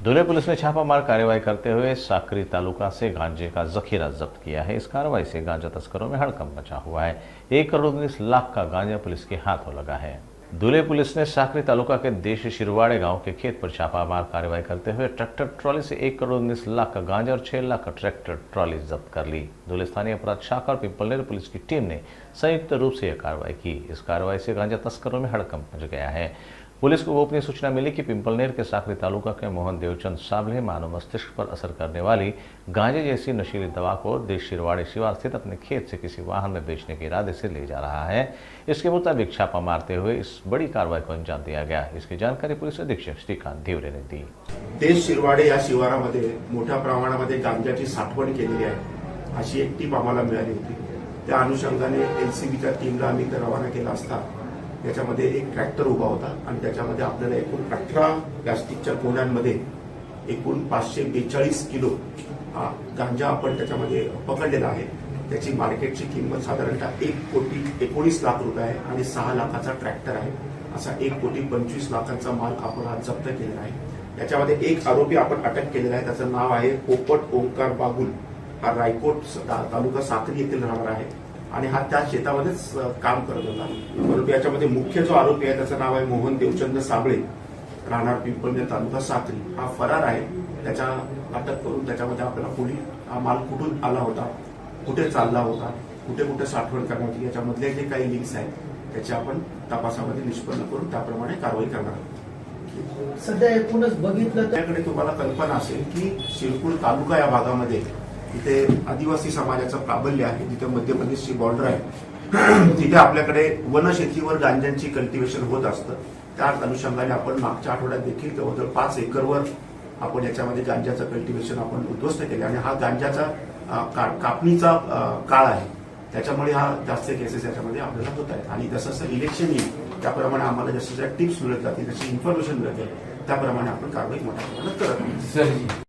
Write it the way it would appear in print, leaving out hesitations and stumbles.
धुले police ने छापामार कार्रवाई करते हुए साकरी तालुका से गांजे का जखीरा जब्त किया है। इस कार्रवाई से गांजा तस्करों में हड़कंप मचा हुआ है। 1 करोड़ 19 लाख का गांजा पुलिस के हाथों लगा है। धुले पुलिस ने साकरी तालुका के देशी शिरवाड़े गांव के खेत पर छापामार कार्रवाई करते हुए ट्रैक्टर ट्रॉली से 1 करोड़ 19 लाख का गांजा और 6 लाख का ट्रैक्टर ट्रॉली जब्त कर ली। धुले स्थानीय अपराध शाखा और पिंपलनेर पुलिस की टीम ने संयुक्त रूप से यह कार्रवाई की। इस कार्रवाई से गांजा तस्करों में हड़कंप मच गया है। पुलिस को गोपनीय सूचना मिली कि पिंपलनेर के साकरी तालुका के मोहन देवचंद साबले मानव मस्तिष्क पर असर करने वाली गांजे जैसी नशीली दवा को देश शिरवाड़े शिवार स्थित अपने खेत से किसी वाहन में बेचने के इरादे से ले जा रहा है। इसके मुताबिक छापा मारते हुए इस बड़ी कार्रवाई को अंजाम दिया गया। इसकी जानकारी पुलिस अधीक्षक श्रीकांत धिवरे ने दी। देश शिरवाडे या शिवारामध्ये मोठ्या प्रमाणामध्ये गांजाची साठवण केलेली आहे अशी एक टीप आम्हाला मिळाली होती। त्या अनुषंगाने एलसीबीच्या टीमला आम्ही रवाना केला असता याच्यामध्ये एक ट्रॅक्टर उभा होता आणि त्याच्यामध्ये आपल्याला एकूण 18 प्लास्टिकच्या कोण्यांमध्ये एकूण 542 किलो गांजा आपण त्याच्यामध्ये पकडलेला आहे। त्याची मार्केटची किंमत साधारणतः 1 कोटी 19 लाख रुपये आहे आणि 6 लाखाचा ट्रॅक्टर आहे। असा 1 कोटी 25 लाखांचा माल आपण आज जप्त केलेला आहे। याच्यामध्ये एक आरोपी आपण अटक केलेला आहे। त्याचं नाव आहे पोपट ओंकार बागुल। हा रायकोट तालुका साकरी येथील राहणार आहे आणि हा त्या शेतामध्येच काम करत होता। परंतु याच्यामध्ये मुख्य जो आरोपी आहे त्याचं नाव आहे मोहन देवचंद साबळे, राहणार पिंपळनेर तालुका साकरी। हा फरार आहे। त्याच्या अटक करून त्याच्यामध्ये आपल्याला पुढील हा माल कुठून आला होता, कुठे चालला होता, कुठे कुठे साठवण करण्यात होती, याच्यामधले जे काही लिंक्स आहेत त्याचे आपण तपासामध्ये निष्पन्न करून त्याप्रमाणे कारवाई करणार आहोत। सध्या एकूणच बघितलं त्याकडे तुम्हाला कल्पना असेल की शिरपूर तालुका या भागामध्ये तिथे आदिवासी समाजाचं प्राबल्य आहे, जिथे मध्य प्रदेशची बॉर्डर आहे, तिथे आपल्याकडे वनशेतीवर गांजांची कल्टिव्हेशन होत असतं। त्याच अनुषंगाने आपण मागच्या आठवड्यात देखील जवळजवळ 5 एकरवर आपण याच्यामध्ये गांजाचं कल्टिव्हेशन आपण उद्ध्वस्त केले आणि हा गांजाचा कापणीचा काळ आहे। त्याच्यामुळे हा जास्त केसेस याच्यामध्ये आपल्याला होत आहेत आणि जसं इलेक्शन येईल त्याप्रमाणे आम्हाला जसं टिप्स मिळत जातील, जशी इन्फॉर्मेशन मिळत जाईल त्याप्रमाणे आपण कारवाई मोठ्या प्रमाणात करत आहोत।